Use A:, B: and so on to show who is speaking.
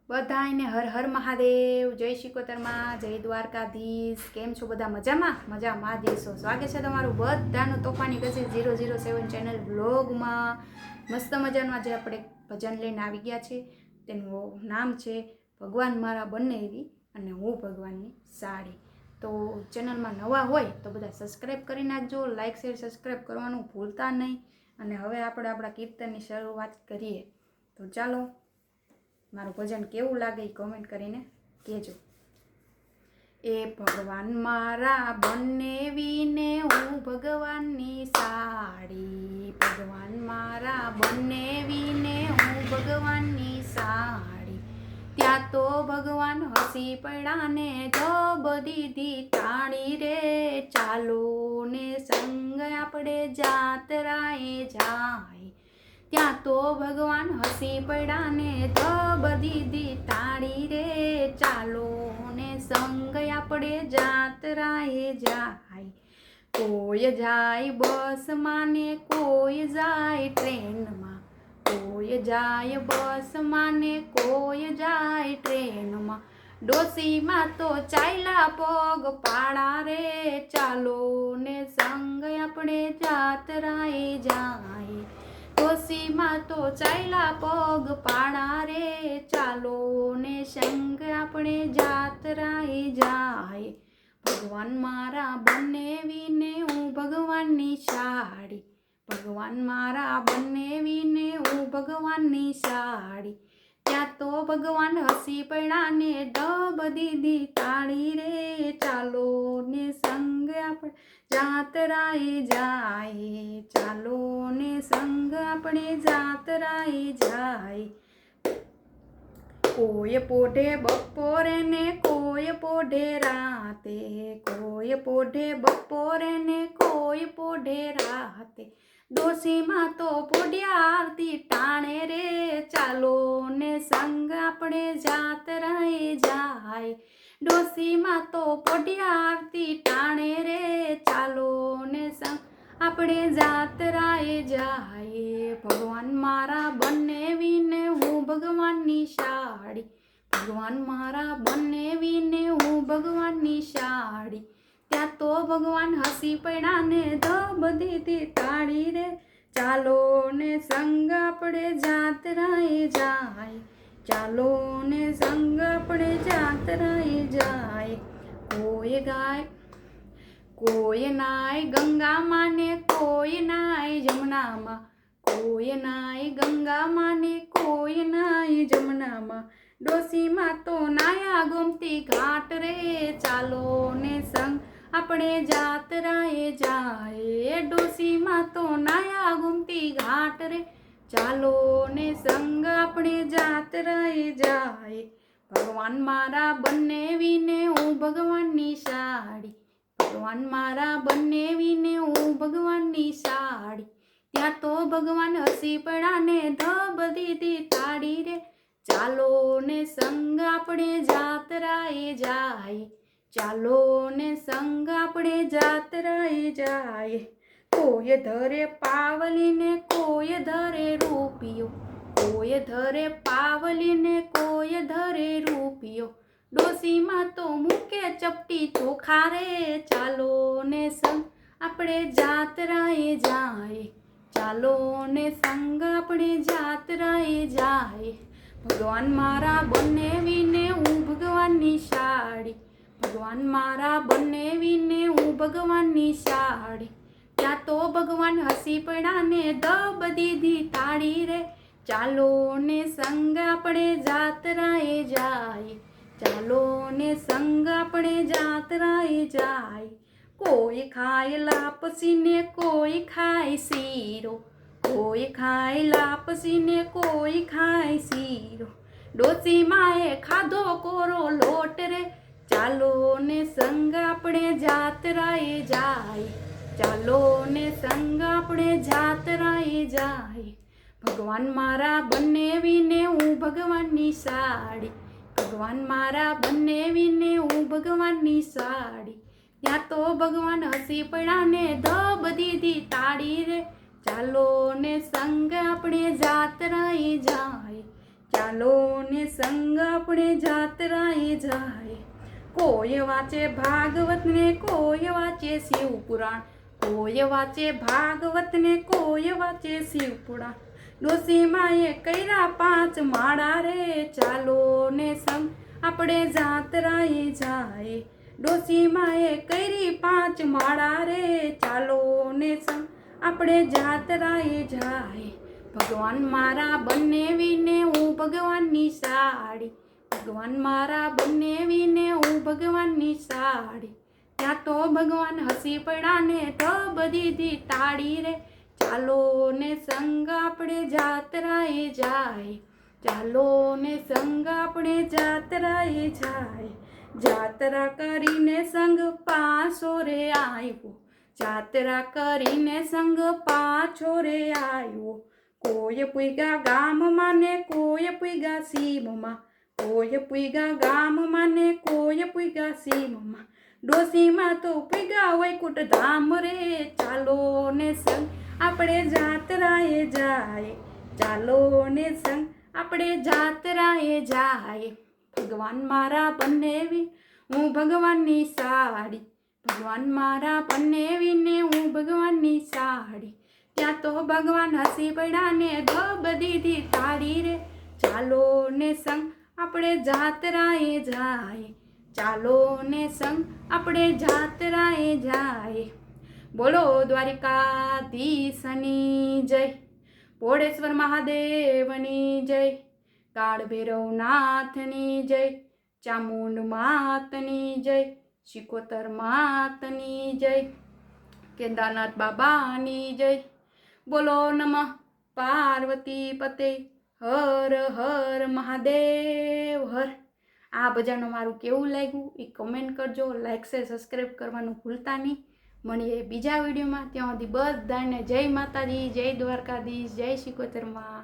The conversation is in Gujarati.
A: બધાને હર હર મહાદેવ, જય શિકોતરમાં, જય દ્વારકાધીશ। કેમ છો બધા? મજામાં દેશો। સ્વાગત છે તમારું બધાનું તોફાની કશી 007 ચેનલ બ્લોગમાં। મસ્ત મજાનું આજે આપણે ભજન લઈને આવી ગયા છે। તેનું નામ છે ભગવાન મારા બંને એવી અને હું ભગવાનની સાડી। તો ચેનલમાં નવા હોય તો બધા સબસ્ક્રાઈબ કરી નાખજો, લાઈક શેર સબસ્ક્રાઈબ કરવાનું ભૂલતા નહીં। અને હવે આપણે આપણા કીર્તનની શરૂઆત કરીએ। તો ચાલો, મારું ભજન કેવું લાગે એ કમેન્ટ કરીને કહેજો। એ ભગવાન મારા બંને વીને હું ભગવાનની સાડી, ભગવાન મારા બંને વીને હું ભગવાનની સાડી। ત્યાં તો ભગવાન હસી પડ્યા ને જબ દીધી તાળી રે, ચાલો ને સંગ આપણે જાતરાએ જાય। ત્યાં તો ભગવાન હસી પડ્યા ને જબ દીધી તાળી રે, ચાલો ને સંગ આપણે જાતરાએ જાય। કોઈ જાય બસમાં ને કોઈ જાય ટ્રેનમાં, કોઈ જાય બસમાં ને કોઈ જાય ટ્રેનમાં। ડોસીમાં તો ચાલ્યા પગ પાડા રે, ચાલો ને સંગ આપણે જાતરાએ જાય। ડોસીમાં તો ચાલ્યા પગ પાડા રે, ચાલો ને સંગ આપણે જાતરાએ જાય। ભગવાન મારા બંને વીને હું ભગવાનની સાડી, ભગવાન મારા બંને વીને હું ભગવાનની સાડી। ત્યાં તો ભગવાન હસી પડ્યા ને દબ દીધી તાળી રે, ચાલો ને સંગ આપણે જાતરાએ જાય। ચાલો ને સંગ આપણે જાતરાએ જાય। કોઈ પોઢે બપોરે ને કોઈ પોઢે રાતે, કોઈ પોઢે બપોરે ને કોઈ પોઢે રાતે। ડોસીમાં તો પોઢ્યા આરતી ટાણે રે, ચાલો ને સંગ આપણે જાતરાએ જાય। ડોસીમાં તો પોઢ્યા આરતી ટાણે રે, ચાલો ને સંગ આપણે જાતરાએ જાય। ભગવાન મારા બંને વીને હું ભગવાનની સાડી, ભગવાન મારા બંને વીને હું ભગવાનની સાડી। ત્યાં તો ભગવાન હસી પડ્યા ને ધબ દીધી તાળી રે, ચાલો ને સંગ આપણે જાતરાએ જાય। ચાલો ને સંગ આપણે જાતરાએ જાય। કોઈ નાય ગંગામાં ને કોઈ નાય જમનામાં, કોઈ નાય ગંગામાં ને કોઈ નાય જમનામાં। ડોસીમાં તો નાયા ગોમતી ઘાટ રે, ચાલો ને સંગ આપણે જાતરાએ જાય। ડોસીમાં તો નાયા ગોમતી ઘાટ રે, ચાલો ને સંગ આપણે જાતરાએ જાય। ભગવાન મારા બંને વીને હું ભગવાનની સાડી, ભગવાન મારા બંને વીને હું ભગવાનની સાડી। ત્યાં તો ભગવાન હસી પડ્યા ને ધબ દીધી તાળી રે, ચાલો ને સંગ આપણે જાતરાએ જાય। ચાલો ને સંગ આપણે જાતરાએ જાય। કોઈ ધરે પાવલી ને કોઈ ધરે રૂપિયો, કોઈ ધરે પાવલી ને કોઈ ધરે રૂપિયો। ડોસીમાં તો મૂકે ચપટી ચોખા રે, ચાલો ને સંગ આપણે જાતરાએ જાય। ચાલો ને સંગ આપણે જાતરાએ જાય। ભગવાન મારા બંને વીને હું ભગવાનની સાડી, ભગવાન મારા બંને વીને હું ભગવાનની સાડી। ત્યાં તો ભગવાન હસી પડ્યા ને દબ દીધી તાળી રે, ચાલો ને સંગ આપણે જાતરાએ જાય। ચાલો ને સંગ આપણે જાતરાએ જાય। કોઈ ખાય લાપસી ને કોઈ ખાય શીરો, કોઈ ખાય લાપસી ને કોઈ ખાય શીરો। ડોસીમાં એ ખાધો કોરો લોટ રે, ચાલો ને સંગ આપણે જાતરાએ જાય। ચાલો ને સંગ આપણે જાતરાએ જાય। ભગવાન મારા બંને વીને હું ભગવાનની સાડી, ભગવાન મારા બંને વીને હું ભગવાનની સાડી। ત્યાં તો ભગવાન હસી પડ્યા ને ધબ દીધી તાળી રે, ચાલો ને સંગ આપણે જાતરાએ જાય। ચાલો ને સંગ આપણે જાત્રાએ જાય. કોઈ વાંચે ભાગવત ને કોઈ વાંચે શિવ પુરાણ, કોઈ વાંચે ભાગવત ને કોઈ વાંચે શિવ પુરાણ. ડોશીમાએ કર્યા 5 માળા રે, ચાલો ને સંગ આપણે જાત્રાએ જાય. ડોશીમાએ કરી 5 માળા રે, ચાલો ને સંગ આપણે જાત્રાએ જાય. ભગવાન મારા બનાવીને હું ભગવાનની સાડી, ભગવાન મારા બનાવીને હું ભગવાનની સાડી. ત્યાં તો ભગવાન હસી પડ્યા ને ધબ દીધી તાળી રે, ચાલો ને સંગ આપણે જાત્રાએ જાય. ચાલો ને સંગ આપણે જાત્રાએ જાય. જાત્રા કરીને સંગ પાછો રે આવ્યો, જાત્રા કરીને સંગ પાછો રે આવ્યો. કોઈ પૂગ્યા ગામમાં ને કોઈ પૂગ્યા સીમમાં, કોઈ પૂગ્યા ગામમાં ને કોઈ પૂગ્યા સીમમાં. ડોશીમાં તો પૂગ્યા વૈકુંઠ ધામ રે, ચાલો ને સંગ આપણે જાત્રાએ જાય. ચાલો ને સંગ આપણે જાત્રાએ જાય. ભગવાન મારા બનાવી હું ભગવાનની સાડી, ભગવાન મારા બનાવીને હું ભગવાનની સાડી. ત્યાં તો ભગવાન હસી પડ્યા ને ધબ દીધી તાળી રે, ચાલો ને સંગ આપણે જાત્રાએ જાય. ચાલો ને સંગ આપણે જાત્રાએ જાય. બોલો દ્વારિકાધીશની જય, ભોળેશ્વર મહાદેવની જય, કાળ ભૈરવનાથની જય, ચામુંડ માતની જય, શિકોતર માતની જય, કેદારનાથ બાબાની જય. બોલો નમઃ પાર્વતી પતે, હર હર મહાદેવ હર. આ ભજન મારું કેવું લાગ્યું એ કમેન્ટ કરજો. લાઈક શેર સબસ્ક્રાઈબ કરવાનું ભૂલતા નહીં. મળીએ બીજા વિડીયોમાં. ત્યાં સુધી બધાને જય માતાજી, જય દ્વારકાધીશ, જય શિકોતરમાં.